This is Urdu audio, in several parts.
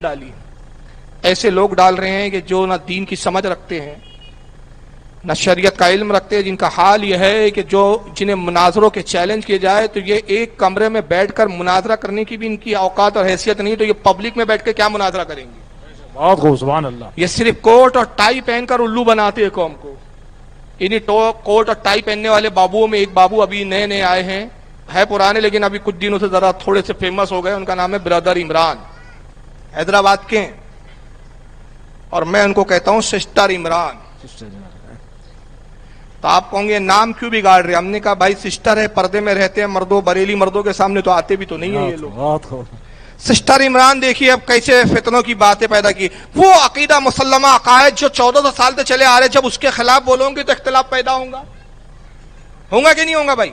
ڈالی ایسے لوگ ڈال رہے ہیں کہ جو نہ دین کی سمجھ رکھتے ہیں نہ شریعت کا علم رکھتے ہیں، جن کا حال یہ ہے کہ جنہیں مناظروں کے چیلنج کیے جائے تو یہ ایک کمرے میں بیٹھ کر مناظرہ کرنے کی بھی ان کی اوقات اور حیثیت نہیں، تو یہ پبلک میں بیٹھ کے کیا مناظرہ کریں گے؟ بہت خوب، سبحان اللہ۔ یہ صرف کوٹ اور ٹائی پہن کر الو بناتے ہیں قوم کو۔ انہیں کوٹ اور ٹائی پہننے والے بابوؤں میں ایک بابو ابھی نئے نئے آئے ہیں، ہے پرانے لیکن ابھی کچھ دنوں سے ذرا تھوڑے سے فیمس ہو گئے، ان کا نام ہے برادر عمران، حیدرآباد کے ہیں، اور میں ان کو کہتا ہوں سسٹر عمران۔ تو آپ کہیں گے نام کیوں بگاڑ رہے؟ ہم نے کہا بھائی سسٹر ہے، پردے میں رہتے ہیں، مردوں بریلی مردوں کے سامنے تو آتے بھی تو نہیں ہیں یہ لوگ۔ سسٹر عمران دیکھیے اب کیسے فتنوں کی باتیں پیدا کی۔ وہ عقیدہ مسلمہ عقائد جو 1400 سال سے چلے آ رہے، جب اس کے خلاف بولوں گے تو اختلاف پیدا ہوگا کہ نہیں ہوگا بھائی؟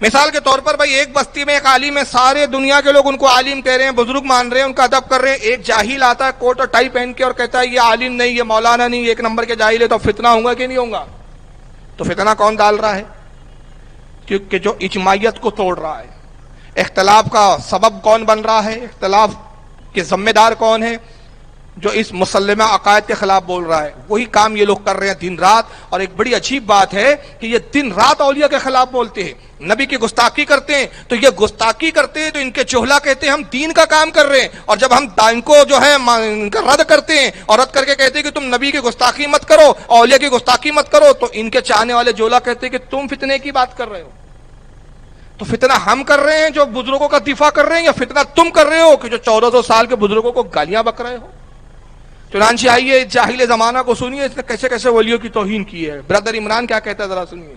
مثال کے طور پر بھائی ایک بستی میں ایک عالم ہے، سارے دنیا کے لوگ ان کو عالم کہہ رہے ہیں، بزرگ مان رہے ہیں، ان کا ادب کر رہے ہیں، ایک جاہل آتا ہے کوٹ اور ٹائی پہن کے اور کہتا ہے یہ عالم نہیں، یہ مولانا نہیں، ایک نمبر کے جاہل ہے، تو فتنہ ہوگا کہ نہیں ہوگا؟ تو فتنہ کون ڈال رہا ہے؟ کیونکہ جو اجماعیت کو توڑ رہا ہے۔ اختلاف کا سبب کون بن رہا ہے؟ اختلاف کے ذمہ دار کون ہے؟ جو اس مسلمہ عقائد کے خلاف بول رہا ہے۔ وہی کام یہ لوگ کر رہے ہیں دن رات، اور ایک بڑی عجیب بات ہے کہ یہ دن رات اولیاء کے خلاف بولتے ہیں، نبی کی گستاخی کرتے ہیں، تو یہ گستاخی کرتے ہیں تو ان کے چہلا کہتے ہیں ہم دین کا کام کر رہے ہیں، اور جب ہم ان کو جو ہے ان کا رد کرتے ہیں اور رد کر کے کہتے ہیں کہ تم نبی کی گستاخی مت کرو، اولیاء کی گستاخی مت کرو، تو ان کے چاہنے والے جولا کہتے ہیں کہ تم فتنے کی بات کر رہے ہو۔ تو فتنہ ہم کر رہے ہیں جو بزرگوں کا دفاع کر رہے ہیں، یا فتنہ تم کر رہے ہو کہ جو 1400 سال کے بزرگوں کو گالیاں بک رہے ہو؟ چنانچہ آئیے جاہل زمانہ کو سنیے، اس نے کیسے کیسے ولیوں کی توہین کی ہے۔ برادر عمران کیا کہتا ہے ذرا سنیے۔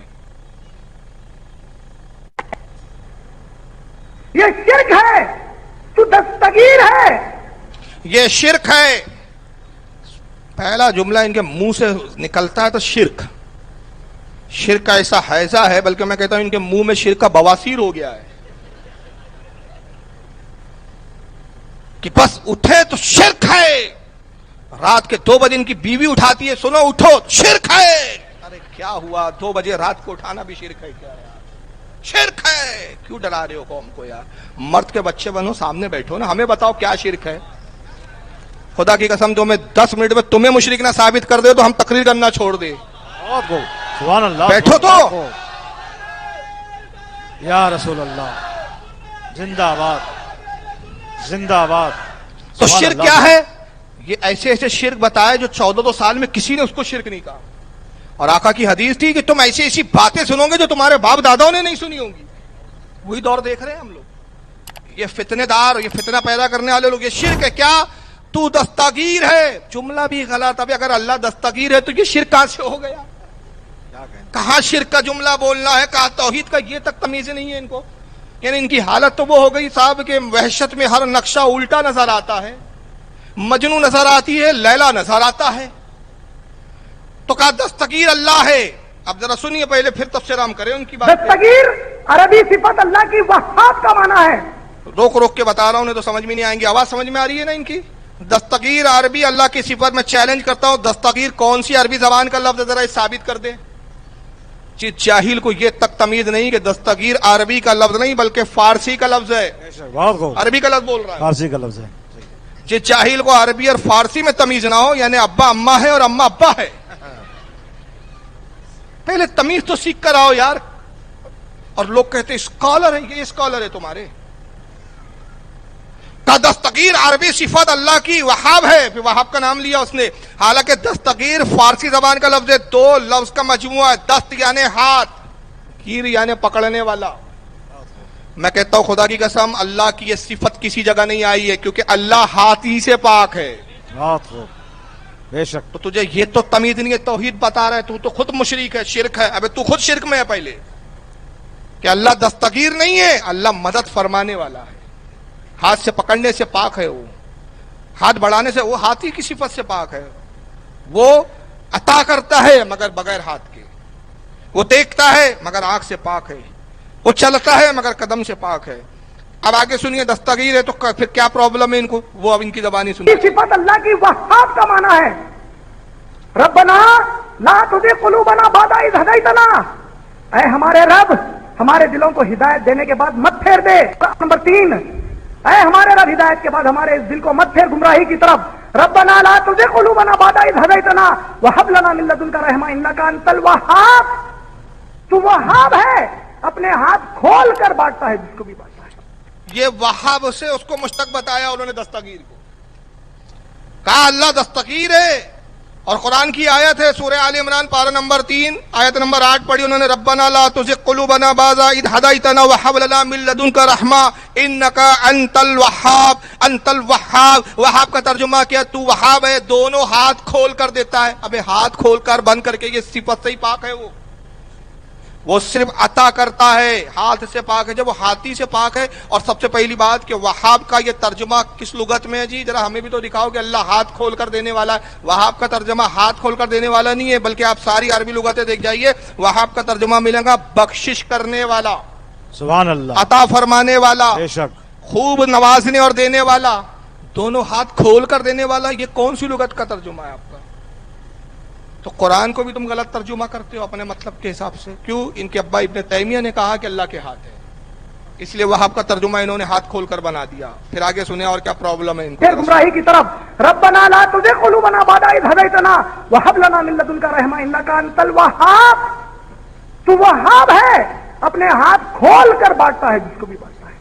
یہ شرک ہے تو دستگیر ہے، یہ شرک ہے۔ پہلا جملہ ان کے منہ سے نکلتا ہے تو شرک کا ایسا حیضہ ہے، بلکہ میں کہتا ہوں ان کے منہ میں شرک کا بواسیر ہو گیا ہے کہ بس اٹھے تو شرک ہے۔ رات کے 2 بجے ان کی بیوی اٹھاتی ہے، سنو اٹھو شرک ہے۔ ارے کیا ہوا، 2 بجے رات کو اٹھانا بھی شرک ہے کیا یار؟ شرک ہے۔ کیوں ڈرا رہے ہو قوم کو یار؟ مرد کے بچے بنو، سامنے بیٹھو نا، ہمیں بتاؤ کیا شرک ہے۔ خدا کی قسم جو میں 10 منٹ میں تمہیں مشرک نہ ثابت کر دے تو ہم تقریر کرنا چھوڑ دے۔ سبحان اللہ، بیٹھو تو یا رسول اللہ، زندہ آباد، زندہ آباد۔ تو شرک کیا ہے؟ یہ ایسے ایسے شرک بتائے جو 1400 سال میں کسی نے اس کو شرک نہیں کہا، اور آقا کی حدیث تھی کہ تم ایسی ایسی باتیں سنو گے جو تمہارے باپ داداؤں نے نہیں سنی ہوں گی۔ وہی دور دیکھ رہے ہیں ہم لوگ، یہ فتنے دار، یہ فتنہ پیدا کرنے والے لوگ۔ یہ شرک ہے کیا؟ تو دستگیر ہے، جملہ بھی غلط۔ ابھی اگر اللہ دستگیر ہے تو یہ شرک کہاں سے ہو گیا؟ کہاں شرک کا جملہ بولنا ہے، کہاں توحید کا، یہ تک تمیز نہیں ہے ان کو۔ یعنی ان کی حالت تو وہ ہو گئی صاحب کہ وحشت میں ہر نقشہ الٹا نظر آتا ہے، مجنو نظر آتی ہے، لیلا نظر آتا ہے، تو کہا دستگیر اللہ ہے۔ اب ذرا سنیے پہلے، پھر تفسیر ہم کریں ان کی بات۔ دستگیر عربی صفت اللہ کی وہاب کا معنی ہے۔ روک روک کے بتا رہا ہوں، انہیں تو سمجھ میں نہیں آئیں گی۔ آواز سمجھ میں آ رہی ہے نا ان کی؟ دستگیر عربی اللہ کی صفت میں چیلنج کرتا ہوں، دستگیر کون سی عربی زبان کا لفظ ہے؟ ذرا ثابت کر دیں۔ جاہل کو یہ تک تمیز نہیں کہ دستگیر عربی کا لفظ نہیں بلکہ فارسی کا لفظ ہے۔ عربی کا لفظ بول رہا ہے، فارسی کا لفظ ہے۔ جس جاہل کو عربی اور فارسی میں تمیز نہ ہو، یعنی ابا اماں ہے اور اماں ابا ہے، پہلے تمیز تو سیکھ کر آؤ یار۔ اور لوگ کہتے اسکالر ہے، یہ اسکالر ہے تمہارے کا؟ دستگیر عربی صفت اللہ کی وہاب ہے، پھر وہاب کا نام لیا اس نے، حالانکہ دستگیر فارسی زبان کا لفظ ہے، 2 لفظ کا مجموعہ ہے۔ دست یعنی ہاتھ، گیر یعنی پکڑنے والا۔ میں کہتا ہوں خدا کی قسم اللہ کی یہ صفت کسی جگہ نہیں آئی ہے، کیونکہ اللہ ہاتھی سے پاک ہے۔ بے شک۔ تو تجھے یہ تو تمیز نہیں ہے، توحید بتا رہا ہے تو خود مشرک ہے، شرک ہے۔ ابے تو خود شرک میں ہے پہلے، کہ اللہ دستگیر نہیں ہے، اللہ مدد فرمانے والا ہے، ہاتھ سے پکڑنے سے پاک ہے، وہ ہاتھ بڑھانے سے، وہ ہاتھی کی صفت سے پاک ہے۔ وہ عطا کرتا ہے مگر بغیر ہاتھ کے، وہ دیکھتا ہے مگر آنکھ سے پاک ہے، وہ چلتا ہے مگر قدم سے پاک ہے۔ اب آگے سنیے، دستگیر ہے تو پھر کیا پرابلم ہے ان کو؟ وہ اب ان کی زبانی سنیے۔ صفت اللہ کی وہاب کا معنی ہے، ربنا لا تزغ قلوبنا بعد اذ ہدیتنا، اے ہمارے رب ہمارے دلوں کو ہدایت دینے کے بعد مت پھیر دے۔ نمبر 3، اے ہمارے رب ہدایت کے بعد ہمارے اس دل کو مت پھیر گمراہی کی طرف ربنا لا تزغ قلوبنا بعد اذ ہدیتنا وہب لنا من لدنک رحمہ انک انت الوہاب. تو وہاب ہے, اپنے ہاتھ کھول کر بانٹتا ہے جس کو بھی بانٹتا ہے. یہ وہاب سے اس کو مشتق بتایا انہوں نے دستگیر کو, کہا اللہ دستگیر ہے. اور قرآن کی آیت ہے سورہ آل عمران پارہ نمبر 3 آیت نمبر 8 پڑھی انہوں نے, ربنا لا تزغ قلوبنا بعد اذ ہدیتنا وہب لنا من لدنک رحمہ انک انت الوہاب. انت الوہاب, وہاب کا ترجمہ کیا, تو وہاب ہے, دونوں ہاتھ کھول کر دیتا ہے. ابے ہاتھ کھول کر بند کر کے یہ صفت سے ہی پاک ہے, وہ صرف عطا کرتا ہے, ہاتھ سے پاک ہے. جب وہ ہاتھی سے پاک ہے. اور سب سے پہلی بات کہ وہاب کا یہ ترجمہ کس لغت میں ہے جی, ذرا ہمیں بھی تو دکھاؤ کہ اللہ ہاتھ کھول کر دینے والا ہے. وہاب کا ترجمہ ہاتھ کھول کر دینے والا نہیں ہے, بلکہ آپ ساری عربی لغتیں دیکھ جائیے, وہاب کا ترجمہ ملے گا بخشش کرنے والا, سبحان اللہ, عطا فرمانے والا, بے شک, خوب نوازنے اور دینے والا, دونوں ہاتھ کھول کر دینے والا. یہ کون سی لغت کا ترجمہ ہے آپ کا؟ تو قرآن کو بھی تم غلط ترجمہ کرتے ہو اپنے مطلب کے حساب سے. کیوں؟ ان کے ابا ابن تیمیہ نے کہا کہ اللہ کے ہاتھ ہے, اس لیے وہاب کا ترجمہ انہوں نے ہاتھ کھول کر بنا دیا. پھر آگے سنیں اور کیا پرابلم ہے ان کو. گمراہی کی طرف ربنا لا تزغ قلوبنا بعد اذ ہدیتنا وہب لنا من لدنک رحمہ انک انت الوہاب. تو وہاب ہے, اپنے ہاتھ کھول کر بانٹتا ہے جس کو بھی بانٹتا ہے.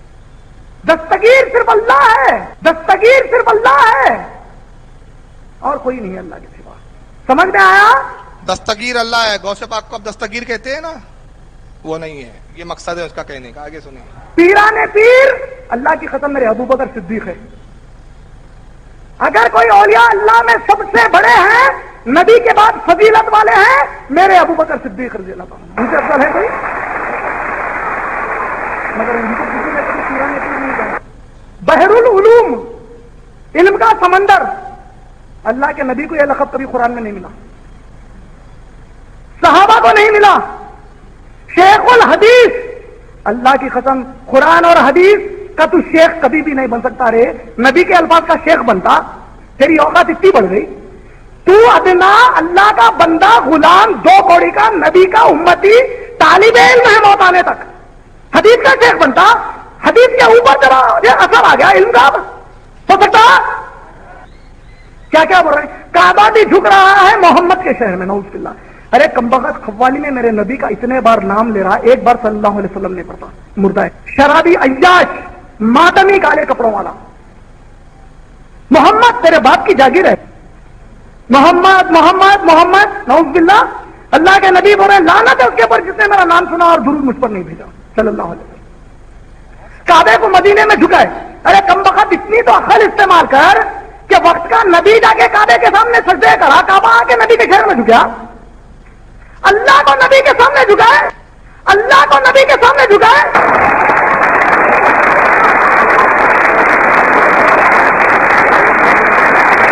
دستگیر صرف اللہ ہے, دستگیر صرف اللہ ہے, اور کوئی نہیں اللہ کے سوا. سمجھ میں آیا؟ دستگیر اللہ ہے. غوث پاک کو اب دستگیر کہتے ہیں نا, وہ نہیں ہے. یہ مقصد ہے اس کا کہنے کا. آگے سنیں. پیران پیر, اللہ کی قسم میرے ابو بکر صدیق ہے. اگر کوئی اولیاء اللہ میں سب سے بڑے ہیں, نبی کے بعد فضیلت والے ہیں, میرے ابو بکر صدیق رضی اللہ عنہ. ان سے افضل ہے کوئی؟ مگر ان کو کسی نے کبھی پیران پیر نہیں کہا. بحر العلوم, علم کا سمندر. اللہ کے نبی کو یہ لقب کبھی قرآن میں نہیں ملا, صحابہ کو نہیں ملا. شیخ الحدیث, اللہ کی قسم قرآن اور حدیث کا تو شیخ کبھی بھی نہیں بن سکتا رے. نبی کے الفاظ کا شیخ بنتا, تیری اوقات اتنی بڑھ گئی. تو ادنا اللہ کا بندہ, غلام, 2 کوڑی کا, نبی کا امتی, طالب علم ہے موت آنے تک. حدیث کا شیخ بنتا, حدیث کے اوپر ذرا یہ اثر آ گیا علم کا, ہو سکتا. کیا کیا بول رہے ہیں؟ کعبہ بھی جھک رہا ہے محمد کے شہر میں, نعوذ باللہ. ارے کمبخت قوالی میں میرے نبی کا اتنے بار نام لے رہا, ایک بار صلی اللہ علیہ وسلم نے پڑھتا. مردہ ہے, شرابی, عیاش, ماتمی, کالے کپڑوں والا. محمد تیرے باپ کی جاگیر ہے. محمد محمد محمد, نعوذ باللہ. اللہ کے نبی بول رہے ہیں لعنت ہے اس کے اوپر جس نے میرا نام سنا اور درود مجھ پر نہیں بھیجا, صلی اللہ علیہ وسلم. کعبے کو مدینے میں جھکائے. ارے کمبخت اتنی تو عقل استعمال کر کہ وقت کا نبی جا کے کعبے کے سامنے سجدے کرا, کعبہ آ کے نبی کے شہر میں جھکیا. اللہ کو نبی کے سامنے جھکائے, اللہ کو نبی کے سامنے جھکائے.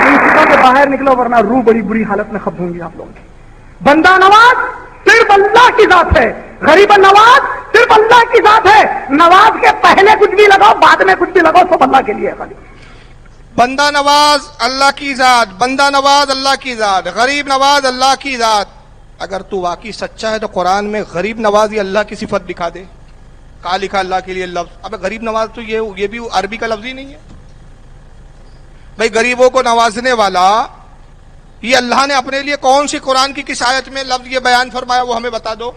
ان چیزوں سے باہر نکلو ورنہ روح بڑی بری حالت میں ختم ہوں گی آپ لوگوں کی. بندہ نواز صرف اللہ کی ذات ہے, غریب نواز صرف اللہ کی ذات ہے. نواز کے پہلے کچھ بھی لگاؤ, بعد میں کچھ بھی لگاؤ, سب اللہ کے لیے خالی. بندہ نواز اللہ کی ذات, بندہ نواز اللہ کی ذات, غریب نواز اللہ کی ذات. اگر تو واقعی سچا ہے تو قرآن میں غریب نوازی اللہ کی صفت دکھا دے. کہاں لکھا اللہ کے لیے لفظ؟ اب غریب نواز تو یہ بھی عربی کا لفظ ہی نہیں ہے بھائی. غریبوں کو نوازنے والا یہ اللہ نے اپنے لیے کون سی قرآن کی کس آیت میں لفظ یہ بیان فرمایا, وہ ہمیں بتا دو.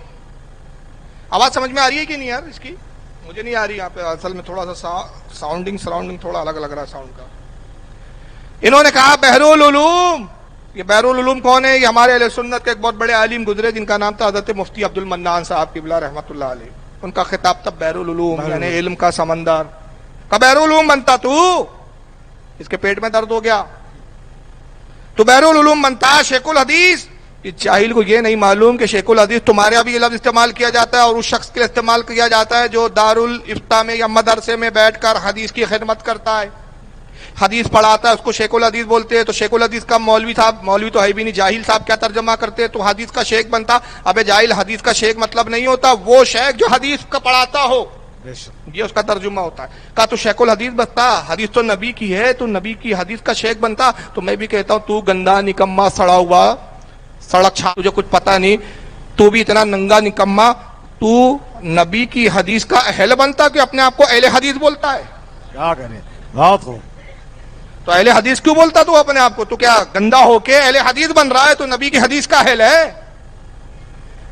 آواز سمجھ میں آ رہی ہے کہ نہیں یار؟ اس کی مجھے نہیں آ رہی. یہاں پہ اصل میں تھوڑا سا سراؤنڈنگ تھوڑا الگ لگ رہا ہے ساؤنڈ کا. انہوں نے کہا بحر العلوم. یہ بحر العلوم کون ہے؟ یہ ہمارے اہل سنت کے ایک بہت بڑے عالم گزرے جن کا نام تھا حضرت مفتی عبد المنان صاحب قبلہ رحمۃ اللہ علیہ. ان کا خطاب تھا بحر العلوم, یعنی علم کا سمندر. کا بحر العلوم بنتا تو اس کے پیٹ میں درد ہو گیا. تو بحر العلوم بنتا شیخ الحدیث. اس جاہل کو یہ نہیں معلوم کہ شیخ الحدیث تمہارے ابھی یہ لفظ استعمال کیا جاتا ہے اور اس شخص کے لیے استعمال کیا جاتا ہے جو دارالافتاء میں یا مدرسے میں بیٹھ کر حدیث کی خدمت کرتا ہے, حدیث پڑھاتا ہے, اس کو شیخ الحدیث بولتے ہیں. تو شیخ الحدیث کا مولوی صاحب, مولوی تو ہے بھی نہیں, جاہل صاحب کیا ترجمہ کرتے تو حدیث کا شیخ بنتا. ابے جاہل, حدیث کا شیخ مطلب نہیں ہوتا وہ شیخ جو حدیث کا پڑھاتا ہو, یہ اس کا ترجمہ ہوتا ہے. کہا تو شیخ الحدیث بنتا, حدیث تو نبی کی ہے, تو نبی کی حدیث کا شیخ بنتا. تو میں بھی کہتا ہوں تو گندا نکما سڑا ہوا سڑک چھا, تجھے کچھ پتا نہیں, تو بھی اتنا ننگا نکما, تو نبی کی حدیث کا اہل بنتا کہ اپنے آپ کو اہل حدیث بولتا ہے. کیا کریں. بات ہو. تو اہل حدیث کیوں بولتا تو اپنے آپ کو؟ تو کیا گندا ہو کے اہل حدیث بن رہا ہے؟ تو نبی کی حدیث کا اہل ہے.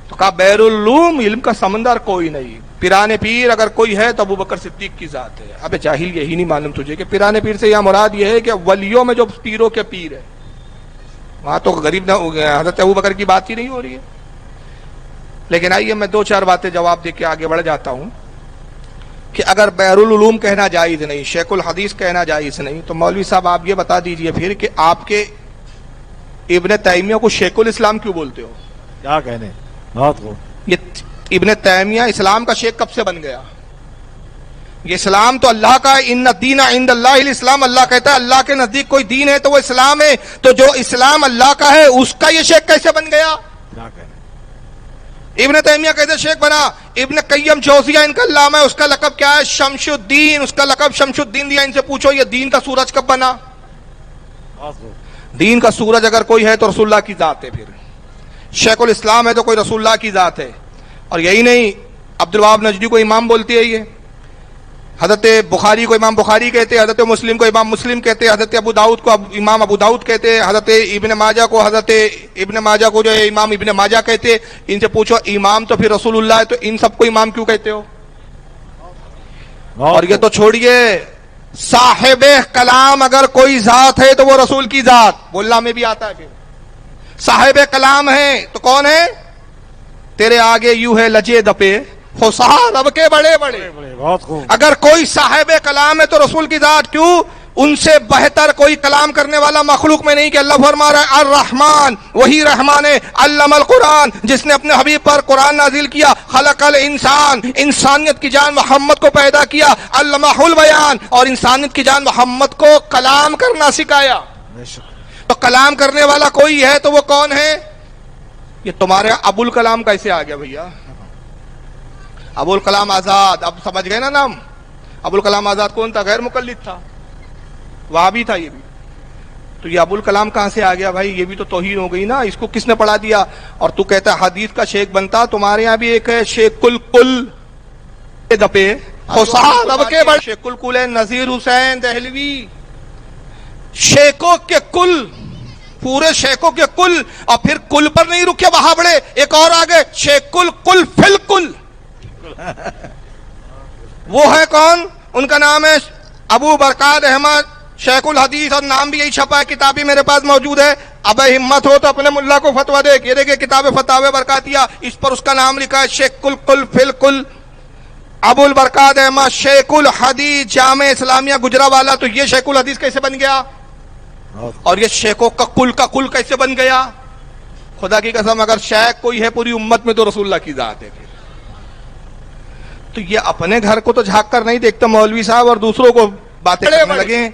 تو کہا بحر العلوم، علم کا سمندر کوئی نہیں. پیران پیر اگر کوئی ہے تو ابوبکر صدیق کی ذات ہے. ابے جاہل، یہی نہیں معلوم تجھے کہ پیران پیر سے یہاں مراد یہ ہے کہ ولیوں میں جو پیروں کے پیر ہے، وہاں تو غریب نہ حضرت ابوبکر کی بات ہی نہیں ہو رہی ہے. لیکن آئیے میں دو چار باتیں جواب دے کے آگے بڑھ جاتا ہوں کہ اگر بحر العلوم کہنا جائز نہیں، شیخ الحدیث کہنا جائز نہیں، تو مولوی صاحب آپ یہ بتا دیجئے پھر کہ آپ کے ابن تیمیہ کو شیخ الاسلام کیوں بولتے ہو؟ کیا کہنے. بات ہو. یہ ابن تیمیہ اسلام کا شیخ کب سے بن گیا؟ یہ اسلام تو اللہ کا ہے. ان الدین عند اللہ الاسلام، اللہ کہتا ہے اللہ کے نزدیک کوئی دین ہے تو وہ اسلام ہے. تو جو اسلام اللہ کا ہے اس کا یہ شیخ کیسے بن گیا؟ کیا کہنے. ابن تیمیہ کیسے شیخ بنا؟ ابن قیم جوزیہ ان کا نام ہے، اس کا لقب کیا ہے؟ شمس الدین. اس کا لقب شمس الدین دیا. ان سے پوچھو یہ دین کا سورج کب بنا؟ بات ہو. دین کا سورج اگر کوئی ہے تو رسول اللہ کی ذات ہے. پھر شیخ الاسلام ہے تو کوئی رسول اللہ کی ذات ہے. اور یہی نہیں، عبدالوہاب نجدی کو امام بولتی ہے، یہ حضرت بخاری کو امام بخاری کہتے ہیں، حضرت مسلم کو امام مسلم کہتے ہیں، حضرت ابو داؤد کو امام ابو داؤد کہتے ہیں، حضرت ابن ماجہ کو جو ہے امام ابن ماجہ کہتے ہیں. ان سے پوچھو امام تو پھر رسول اللہ ہے، تو ان سب کو امام کیوں کہتے ہو؟ اور یہ تو چھوڑیے، صاحب کلام اگر کوئی ذات ہے تو وہ رسول کی ذات بولنا میں بھی آتا ہے. پھر صاحب کلام ہے تو کون ہے؟ تیرے آگے یوں ہے لجے دپے حسار رب کے بڑے بڑے. بہت خوب. اگر کوئی صاحب کلام ہے تو رسول کی ذات کیوں؟ ان سے بہتر کوئی کلام کرنے والا مخلوق میں نہیں کہ اللہ فرما رہا ہے الرحمن، وہی رحمان ہے، علم القرآن، جس نے اپنے حبیب پر قرآن نازل کیا، خلق الانسان، انسانیت کی جان محمد کو پیدا کیا، علمہ البیان، اور انسانیت کی جان محمد کو کلام کرنا سکھایا. تو کلام کرنے والا کوئی ہے تو وہ کون ہے؟ یہ تمہارے ابو الکلام کیسے آ گیا بھیا؟ ابو الکلام آزاد، اب سمجھ گئے نا نام؟ ابو الکلام آزاد کون تھا؟ غیر مقلد تھا، وہابی تھا یہ بھی. تو یہ ابو الکلام کہاں سے آ گیا بھائی؟ یہ بھی تو توہین ہو گئی نا. اس کو کس نے پڑھا دیا؟ اور تو کہتا ہے حدیث کا شیخ بنتا. تمہارے یہاں بھی ایک ہے شیخ الکل دپے حسین رب کے بڑے، شیخ الکل ہے نذیر حسین دہلوی. شیخوں کے کل، پورے شیخوں کے کل. اور پھر کل پر نہیں رکے وہاں بڑے، ایک اور آگے شیخ الکل فی الکل. وہ ہے کون؟ ان کا نام ہے ابو برکات احمد شیخ الحدیث، اور نام بھی یہی چھپا ہے، کتاب بھی میرے پاس موجود ہے. اب ہمت ہو تو اپنے ملا کو فتویٰ دے. یہ دیکھیں کتاب فتاوی برکاتیہ، اس پر اس کا نام لکھا ہے شیخ الکل فی الکل ابو البرکات احمد شیخ الحدیث جامع اسلامیہ گجرانوالہ. تو یہ شیخ الحدیث کیسے بن گیا؟ اور یہ شیخوں کا کل کیسے بن گیا؟ خدا کی قسم اگر شیخ کوئی ہے پوری امت میں تو رسول اللہ کی ذات ہے. تو یہ اپنے گھر کو تو جھانک کر نہیں دیکھتے مولوی صاحب، اور دوسروں کو باتیں کرنے لگے ہیں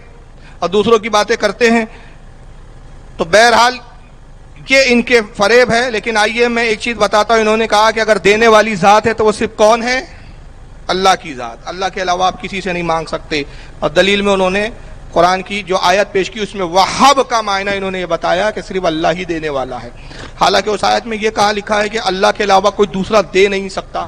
اور دوسروں کی باتیں کرتے ہیں. تو بہرحال یہ ان کے فریب ہے. لیکن آئیے میں ایک چیز بتاتا ہوں. انہوں نے کہا کہ اگر دینے والی ذات ہے تو وہ صرف کون ہے؟ اللہ کی ذات. اللہ کے علاوہ آپ کسی سے نہیں مانگ سکتے. اور دلیل میں انہوں نے قرآن کی جو آیت پیش کی اس میں وہاب کا معنی انہوں نے یہ بتایا کہ صرف اللہ ہی دینے والا ہے. حالانکہ اس آیت میں یہ کہا لکھا ہے کہ اللہ کے علاوہ کوئی دوسرا دے نہیں سکتا.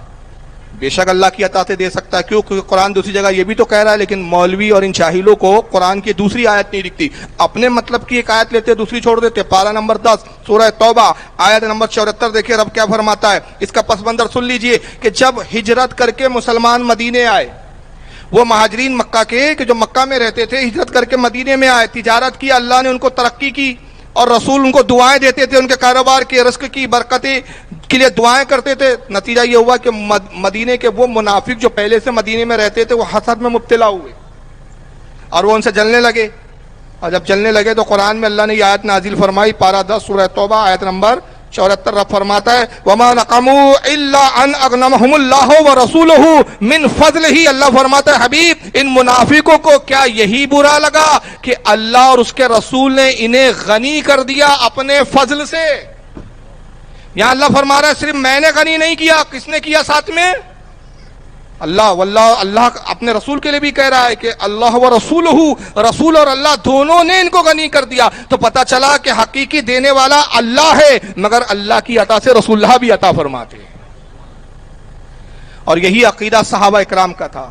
بے شک اللہ کی عطا سے دے سکتا ہے. کیوں؟ کیونکہ قرآن دوسری جگہ یہ بھی تو کہہ رہا ہے. لیکن مولوی اور ان جاہلوں کو قرآن کی دوسری آیت نہیں دکھتی. اپنے مطلب کی ایک آیت لیتے دوسری چھوڑ دیتے. پارہ نمبر 10 سورہ توبہ آیت نمبر 74 دیکھیں رب کیا فرماتا ہے. اس کا پس منظر سن لیجئے کہ جب ہجرت کر کے مسلمان مدینے آئے، وہ مہاجرین مکہ کے کہ جو مکہ میں رہتے تھے ہجرت کر کے مدینے میں آئے، تجارت کی، اللہ نے ان کو ترقی کی، اور رسول ان کو دعائیں دیتے تھے، ان کے کاروبار کے رزق کی برکتیں کے لیے دعائیں کرتے تھے. نتیجہ یہ ہوا کہ مدینے کے وہ منافق جو پہلے سے مدینے میں رہتے تھے وہ حسد میں مبتلا ہوئے اور وہ ان سے جلنے لگے. اور جب جلنے لگے تو قرآن میں اللہ نے یہ آیت نازل فرمائی. پارہ 10 سورہ توبہ آیت نمبر 74 رب فرماتا ہے وَمَا نَقَمُوا إِلَّا أَنْ أَغْنَمَهُمُ اللَّهُ وَرَسُولُهُ مِنْ فَضْلِهِ. اللہ فرماتا ہے حبیب ان منافقوں کو کیا یہی برا لگا کہ اللہ اور اس کے رسول نے انہیں غنی کر دیا اپنے فضل سے. یہاں اللہ فرما رہا ہے صرف میں نے غنی نہیں کیا، کس نے کیا ساتھ میں؟ اللہ. واللہ اللہ اپنے رسول کے لیے بھی کہہ رہا ہے کہ اللہ و رسولہ، رسول اور اللہ دونوں نے ان کو غنی کر دیا. تو پتہ چلا کہ حقیقی دینے والا اللہ ہے، مگر اللہ کی عطا سے رسول اللہ بھی عطا فرماتے ہیں. اور یہی عقیدہ صحابہ اکرام کا تھا.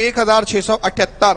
1678।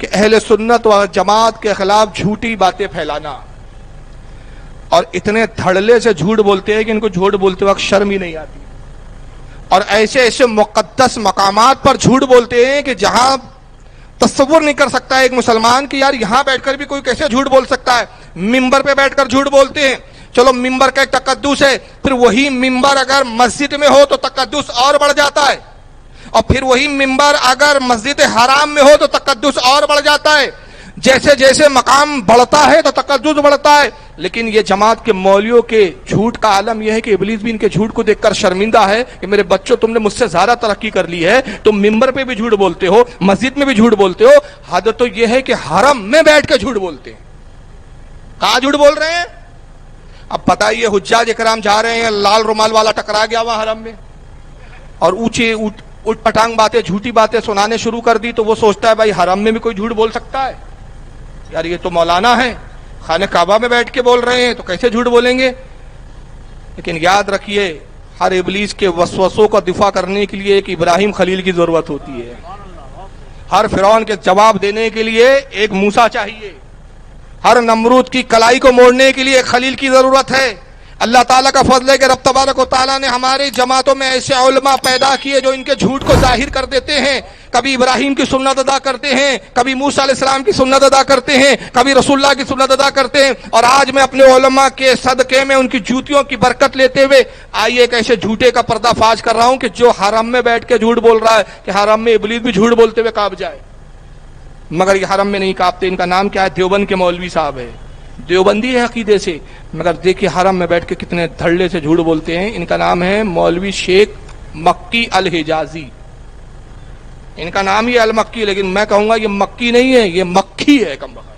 کہ اہل سنت و جماعت کے خلاف جھوٹی باتیں پھیلانا، اور اتنے دھڑلے سے جھوٹ بولتے ہیں کہ ان کو جھوٹ بولتے وقت شرم ہی نہیں آتی، اور ایسے ایسے مقدس مقامات پر جھوٹ بولتے ہیں کہ جہاں تصور نہیں کر سکتا ہے ایک مسلمان کہ یار یہاں بیٹھ کر بھی کوئی کیسے جھوٹ بول سکتا ہے۔ ممبر پہ بیٹھ کر جھوٹ بولتے ہیں، چلو ممبر کا ایک تقدس ہے، پھر وہی ممبر اگر مسجد میں ہو تو تقدس اور بڑھ جاتا ہے، اور پھر وہی ممبر اگر مسجد حرام میں ہو تو تقدس اور بڑھ جاتا ہے۔ جیسے جیسے مقام بڑھتا ہے تو تقدس بڑھتا ہے۔ لیکن یہ جماعت کے مولویوں کے جھوٹ کا عالم یہ ہے کہ ابلیس بھی ان کے جھوٹ کو دیکھ کر شرمندہ ہے کہ میرے بچوں تم نے مجھ سے زیادہ ترقی کر لی ہے، تم ممبر پہ بھی جھوٹ بولتے ہو، مسجد میں بھی جھوٹ بولتے ہو، حد تو یہ ہے کہ حرم میں بیٹھ کے جھوٹ بولتے ہیں۔ کہاں جھوٹ بول رہے ہیں؟ اب بتائیے، حجاج اکرام جا رہے ہیں، لال رومال والا ٹکرا گیا وہاں حرم میں اور اونچی اٹھ پٹانگ باتیں، جھوٹی باتیں سنانے شروع کر دی، تو وہ سوچتا ہے بھائی حرم میں بھی کوئی جھوٹ بول سکتا ہے؟ یار یہ تو مولانا ہے، خانہ کعبہ میں بیٹھ کے بول رہے ہیں تو کیسے جھوٹ بولیں گے؟ لیکن یاد رکھیے، ہر ابلیس کے وسوسوں کا دفاع کرنے کے لیے ایک ابراہیم خلیل کی ضرورت ہوتی ہے، ہر فرعون کے جواب دینے کے لیے ایک موسیٰ چاہیے، ہر نمرود کی کلائی کو موڑنے کے لیے ایک خلیل کی ضرورت ہے۔ اللہ تعالیٰ کا فضل ہے کہ رب تبارک و تعالیٰ نے ہماری جماعتوں میں ایسے علماء پیدا کیے جو ان کے جھوٹ کو ظاہر کر دیتے ہیں، کبھی ابراہیم کی سنت ادا کرتے ہیں، کبھی موسیٰ علیہ السلام کی سنت ادا کرتے ہیں، کبھی رسول اللہ کی سنت ادا کرتے ہیں۔ اور آج میں اپنے علماء کے صدقے میں ان کی جوتیوں کی برکت لیتے ہوئے آئیے ایک ایسے جھوٹے کا پردہ فاش کر رہا ہوں کہ جو حرم میں بیٹھ کے جھوٹ بول رہا ہے کہ حرم میں ابلیس بھی جھوٹ بولتے ہوئے کانپ جائے، مگر یہ حرم میں نہیں کانپتے۔ ان کا نام کیا ہے؟ دیوبند کے مولوی صاحب ہے، دیوبندی ہے عقیدے سے، مگر دیکھیے حرم میں بیٹھ کے کتنے دھڑلے سے جھوٹ بولتے ہیں۔ ان کا نام ہے مولوی شیخ مکی الحجازی، ان کا نام ہی المکی، لیکن میں کہوں گا یہ مکی نہیں ہے، یہ مکھی ہے کم بخت۔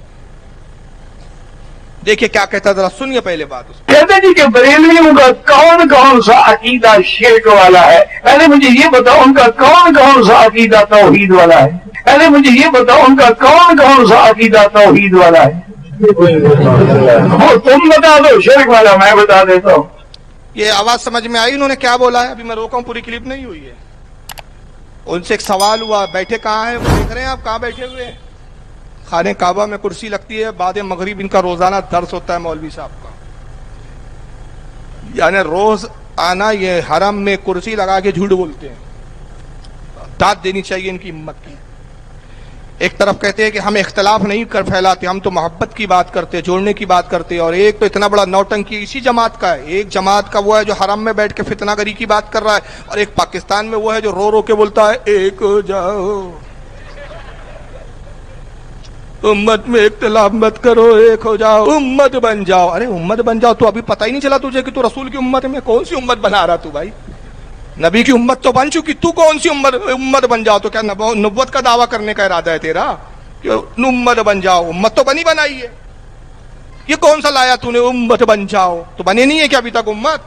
دیکھیے کیا کہتا ہے، ذرا سنیے پہلے بات اس کی۔ کہتے جی کہ بریلویوں کا کون کون سا عقیدہ شرک والا ہے؟ پہلے مجھے یہ بتاؤ ان کا کون کون سا عقیدہ توحید والا ہے؟ پہلے مجھے یہ بتاؤ ان کا کون کون سا عقیدہ توحید والا ہے؟ وہ تم بتا دو، شرک والا میں بتا دیتا ہوں۔ یہ آواز سمجھ میں آئی انہوں نے کیا بولا ہے؟ ابھی میں روکا ہوں، پوری کلپ نہیں ہوئی ہے۔ ان سے ایک سوال ہوا، بیٹھے کہاں ہیں؟ وہ دیکھ رہے ہیں آپ کہاں بیٹھے ہوئے ہیں؟ خانہ کعبہ میں کرسی لگتی ہے، بعد مغرب ان کا روزانہ درس ہوتا ہے مولوی صاحب کا، یعنی روز آنا یہ حرم میں کرسی لگا کے جھوٹ بولتے ہیں۔ داد دینی چاہیے ان کی ہمت کی۔ ایک طرف کہتے ہیں کہ ہم اختلاف نہیں کر پھیلاتے، ہم تو محبت کی بات کرتے، جوڑنے کی بات کرتے، اور ایک تو اتنا بڑا نوٹنکی اسی جماعت کا ہے۔ ایک جماعت کا وہ ہے جو حرم میں بیٹھ کے فتنہ گری کی بات کر رہا ہے، اور ایک پاکستان میں وہ ہے جو رو رو کے بولتا ہے ایک ہو جاؤ، امت میں اختلاف مت کرو، ایک ہو جاؤ، امت بن جاؤ۔ ارے امت بن جاؤ تو ابھی پتہ ہی نہیں چلا تجھے کہ تو رسول کی امت میں کون سی امت بنا رہا تو بھائی؟ نبی کی امت تو بن چکی، تو کون سی امت بن جاؤ؟ تو کیا نبوت کا دعویٰ کرنے کا ارادہ ہے تیرا کہ امت بن جاؤ؟ امت تو بنی بنائی ہے، یہ کون سا لایا تو نے امت بن جاؤ؟ تو بنے نہیں ہے کہ ابھی تک امت؟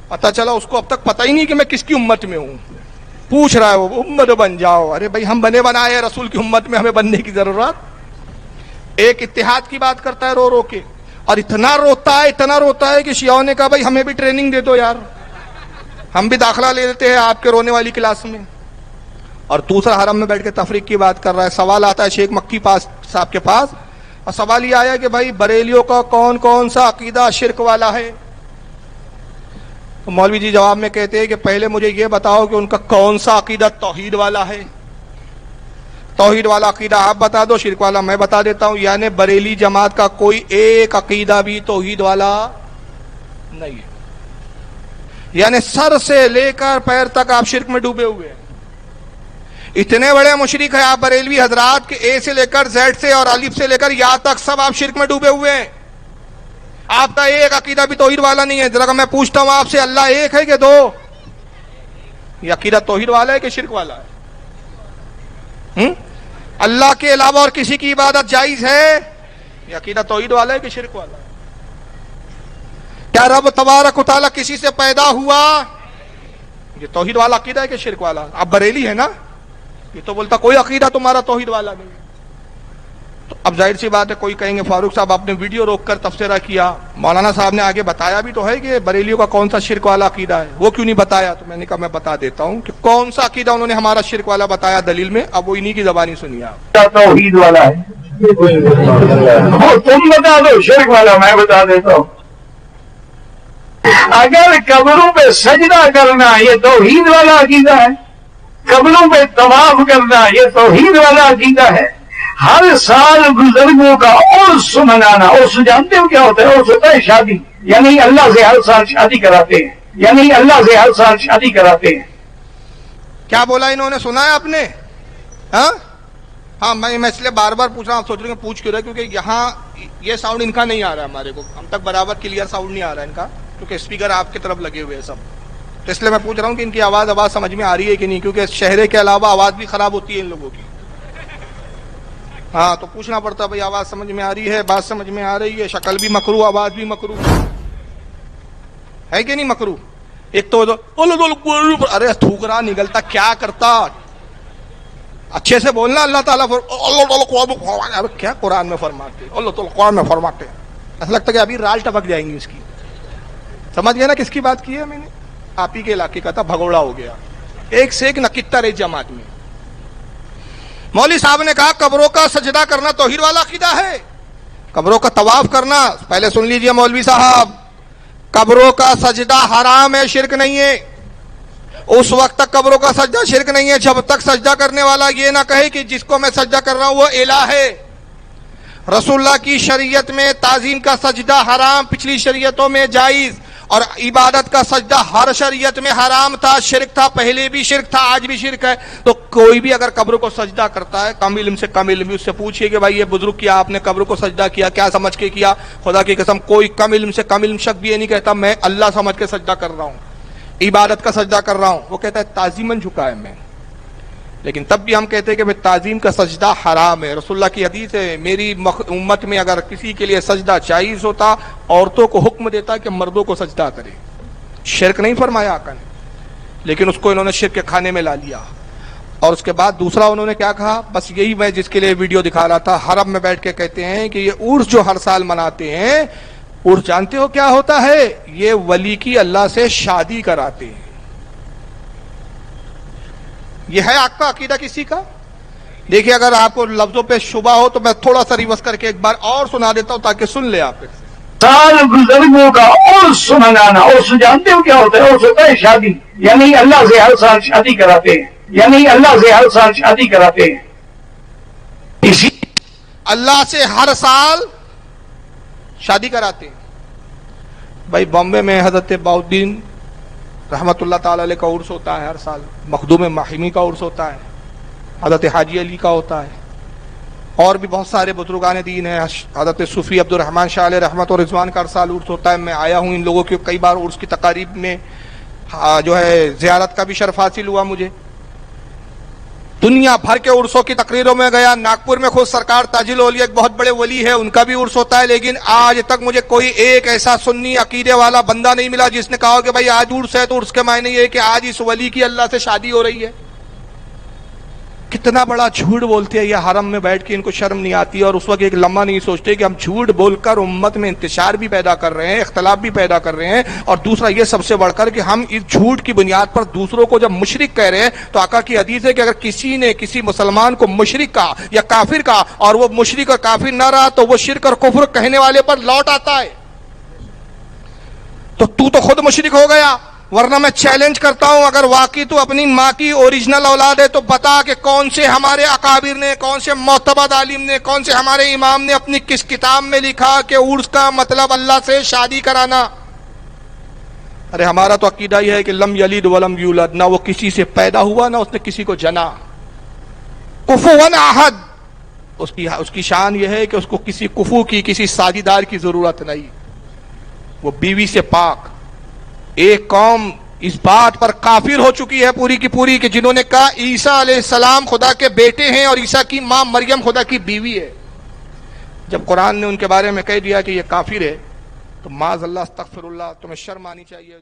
پتہ چلا اس کو اب تک پتہ ہی نہیں کہ میں کس کی امت میں ہوں، پوچھ رہا ہے وہ امت بن جاؤ۔ ارے بھائی ہم بنے بنائے ہیں رسول کی امت میں، ہمیں بننے کی ضرورت۔ ایک اتحاد کی بات کرتا ہے رو رو کے، اور اتنا روتا ہے کہ شیعوں نے کہا بھائی ہمیں بھی ٹریننگ دے دو یار، ہم بھی داخلہ لے لیتے ہیں آپ کے رونے والی کلاس میں۔ اور دوسرا حرم میں بیٹھ کے تفریق کی بات کر رہا ہے۔ سوال آتا ہے شیخ مکی صاحب کے پاس، اور سوال یہ آیا کہ بھائی بریلیوں کا کون کون سا عقیدہ شرک والا ہے؟ تو مولوی جی جواب میں کہتے ہیں کہ پہلے مجھے یہ بتاؤ کہ ان کا کون سا عقیدہ توحید والا ہے۔ توحید والا عقیدہ آپ بتا دو، شرک والا میں بتا دیتا ہوں۔ یعنی بریلی جماعت کا کوئی ایک عقیدہ بھی توحید والا نہیں ہے، یعنی سر سے لے کر پیر تک آپ شرک میں ڈوبے ہوئے ہیں۔ اتنے بڑے مشرک ہیں آپ بریلوی حضرات کہ اے سے لے کر زیڈ سے اور الف سے لے کر یا تک سب آپ شرک میں ڈوبے ہوئے ہیں۔ آپ کا ایک عقیدہ بھی توحید والا نہیں ہے۔ ذرا میں پوچھتا ہوں آپ سے، اللہ ایک ہے کہ دو؟ یہ عقیدہ توحید والا ہے کہ شرک والا ہے؟ اللہ کے علاوہ اور کسی کی عبادت جائز ہے؟ یہ عقیدہ توحید والا ہے کہ شرک والا ہے؟ کیا رب تبارک و تعالیٰ کسی سے پیدا ہوا؟ یہ توحید والا عقیدہ ہے کہ شرک والا؟ آپ بریلی ہے نا، یہ تو بولتا کوئی عقیدہ تمہارا توحید والا نہیں ہے۔ تو اب ظاہر سی بات ہے کوئی کہیں گے فاروق صاحب آپ نے ویڈیو روک کر تبصرہ کیا، مولانا صاحب نے آگے بتایا بھی تو ہے کہ بریلیوں کا کون سا شرک والا عقیدہ ہے، وہ کیوں نہیں بتایا؟ تو میں نے کہا میں بتا دیتا ہوں کہ کون سا عقیدہ انہوں نے ہمارا شرک والا بتایا دلیل میں، اب وہ انہی کی زبانی سنیے آپ۔ توحید والا ہے، وہ تم بتا دو، شرک والا میں بتا دیتا ہوں۔ اگر قبروں پہ سجدہ کرنا یہ توحید والا عقیدہ ہے، قبروں پہ طواف کرنا یہ توحید والا عقیدہ ہے، ہر سال بزرگوں کا عرس منانا، عرس جانتے ہو کیا ہوتا ہے؟ عرس ہوتا ہے شادی، یعنی اللہ سے ہر سال شادی کراتے ہیں، یعنی اللہ سے ہر سال شادی کراتے ہیں۔ کیا بولا انہوں نے، سنا ہے آپ نے؟ ہاں میں اس لیے بار بار پوچھ رہا ہوں، آپ سوچ رہے ہیں پوچھ کیوں رہے، کیونکہ یہاں یہ ساؤنڈ ان کا نہیں آ رہا ہے ہمارے کو، ہم تک برابر کلیئر ساؤنڈ نہیں آ رہا ہے ان کا، کیونکہ اسپیکر آپ کی طرف لگے ہوئے ہیں سب، تو اس لیے میں پوچھ رہا ہوں کہ ان کی آواز سمجھ میں آ رہی ہے کہ نہیں، کیونکہ شہرے کے علاوہ آواز بھی خراب ہوتی ہے ان لوگوں کی۔ ہاں تو پوچھنا پڑتا بھائی آواز سمجھ میں آ رہی ہے، بات سمجھ میں آ رہی ہے، شکل بھی مکرو، آواز بھی مکرو ہے کہ نہیں مکرو؟ ایک تو ارے تھوک رہا نگلتا کیا کرتا، اچھے سے بولنا، اللہ تعالیٰ کیا قرآن میں فرماتے، اللہ تعالیٰ قرآن میں فرماتے، ایسا لگتا کہ ابھی رال ٹپک جائیں گی اس کی۔ سمجھ گیا نا کس کی بات کی ہے میں نے؟ آپ ہی کے علاقے کا تھا، بھگوڑا ہو گیا، ایک سے ایک نکتر ہے جماعت میں۔ مولوی صاحب نے کہا قبروں کا سجدہ کرنا توحید والا عقیدہ ہے، قبروں کا طواف کرنا، پہلے سن لیجئے مولوی صاحب، قبروں کا سجدہ حرام ہے، شرک نہیں ہے، اس وقت تک قبروں کا سجدہ شرک نہیں ہے جب تک سجدہ کرنے والا یہ نہ کہے کہ جس کو میں سجدہ کر رہا ہوں وہ الہ ہے۔ رسول اللہ کی شریعت میں تعظیم کا سجدہ حرام، پچھلی شریعتوں میں جائز، اور عبادت کا سجدہ ہر شریعت میں حرام تھا، شرک تھا، پہلے بھی شرک تھا، آج بھی شرک ہے۔ تو کوئی بھی اگر قبر کو سجدہ کرتا ہے، کم علم سے کم علم، اس سے پوچھئے کہ بھائی یہ بزرگ کیا آپ نے قبر کو سجدہ کیا، کیا سمجھ کے کیا؟ خدا کی قسم کوئی کم علم سے کم علم شخص بھی یہ نہیں کہتا میں اللہ سمجھ کے سجدہ کر رہا ہوں، عبادت کا سجدہ کر رہا ہوں، وہ کہتا ہے تعظیماً جھکا ہے میں۔ لیکن تب بھی ہم کہتے ہیں کہ تعظیم کا سجدہ حرام ہے۔ رسول اللہ کی حدیث ہے میری امت میں اگر کسی کے لیے سجدہ جائز ہوتا، عورتوں کو حکم دیتا کہ مردوں کو سجدہ کرے، شرک نہیں فرمایا آقا نے، لیکن اس کو انہوں نے شرک کے کھانے میں لا لیا۔ اور اس کے بعد دوسرا انہوں نے کیا کہا، بس یہی میں جس کے لیے ویڈیو دکھا رہا تھا، حرم میں بیٹھ کے کہتے ہیں کہ یہ عرس جو ہر سال مناتے ہیں، عرس جانتے ہو کیا ہوتا ہے؟ یہ ولی کی اللہ سے شادی کراتے ہیں۔ یہ ہے آپ کا عقیدہ کسی کا؟ دیکھیے اگر آپ کو لفظوں پہ شبہ ہو تو میں تھوڑا سا ریورس کر کے ایک بار اور سنا دیتا ہوں تاکہ سن لے آپ۔ سال بزرگوں کا عرس منانا، عرس جانتے ہو کیا ہوتا ہے؟ عرس ہوتا ہے شادی، یعنی اللہ سے ہر سال شادی کراتے ہیں، یعنی اللہ سے ہر سال شادی کراتے ہیں۔ اسی اللہ سے ہر سال شادی کراتے ہیں۔ بھائی بامبے میں حضرت باؤدین رحمت اللہ تعالی علیہ کا عرس ہوتا ہے ہر سال، مخدوم ماہمی کا عرس ہوتا ہے، حضرت حاجی علی کا ہوتا ہے، اور بھی بہت سارے بزرگان دین ہیں، حضرت صوفی عبد الرحمن شاہ علیہ رحمت اور رضوان کا ہر سال عرس ہوتا ہے۔ میں آیا ہوں ان لوگوں کے کئی بار عرس کی تقاریب میں جو ہے زیارت کا بھی شرف حاصل ہوا مجھے، دنیا بھر کے عرسوں کی تقریروں میں گیا، ناگپور میں خود سرکار تاج الاولیاء ایک بہت بڑے ولی ہے، ان کا بھی عرس ہوتا ہے، لیکن آج تک مجھے کوئی ایک ایسا سنی عقیدے والا بندہ نہیں ملا جس نے کہا کہ بھائی آج عرس ہے تو عرس کے معنی یہ ہے کہ آج اس ولی کی اللہ سے شادی ہو رہی ہے۔ کتنا بڑا جھوٹ بولتے ہیں یہ حرم میں بیٹھ کے، ان کو شرم نہیں آتی، اور اس وقت ایک لمحہ نہیں سوچتے کہ ہم جھوٹ بول کر امت میں انتشار بھی پیدا کر رہے ہیں، اختلاف بھی پیدا کر رہے ہیں، اور دوسرا یہ سب سے بڑھ کر کہ ہم اس جھوٹ کی بنیاد پر دوسروں کو جب مشرک کہہ رہے ہیں تو آقا کی حدیث ہے کہ اگر کسی نے کسی مسلمان کو مشرک کہا یا کافر کہا اور وہ مشرک اور کافر نہ رہا تو وہ شرک اور کفر کہنے والے پر لوٹ آتا ہے۔ تو خود مشرک ہو گیا، ورنہ میں چیلنج کرتا ہوں اگر واقعی تو اپنی ماں کی اوریجنل اولاد ہے تو بتا کہ کون سے ہمارے اکابر نے، کون سے معتبر عالم نے، کون سے ہمارے امام نے اپنی کس کتاب میں لکھا کہ عرس کا مطلب اللہ سے شادی کرانا۔ ارے ہمارا تو عقیدہ یہ ہے کہ لم یلد ولم یولد، نہ وہ کسی سے پیدا ہوا نہ اس نے کسی کو جنا، کفوا احد، اس کی شان یہ ہے کہ اس کو کسی کفو کی، کسی ساجدار کی ضرورت نہیں، وہ بیوی سے پاک۔ ایک قوم اس بات پر کافر ہو چکی ہے پوری کی پوری کہ جنہوں نے کہا عیسیٰ علیہ السلام خدا کے بیٹے ہیں اور عیسیٰ کی ماں مریم خدا کی بیوی ہے۔ جب قرآن نے ان کے بارے میں کہہ دیا کہ یہ کافر ہے تو معاذ اللہ استغفر اللہ، تمہیں شرم آنی چاہیے۔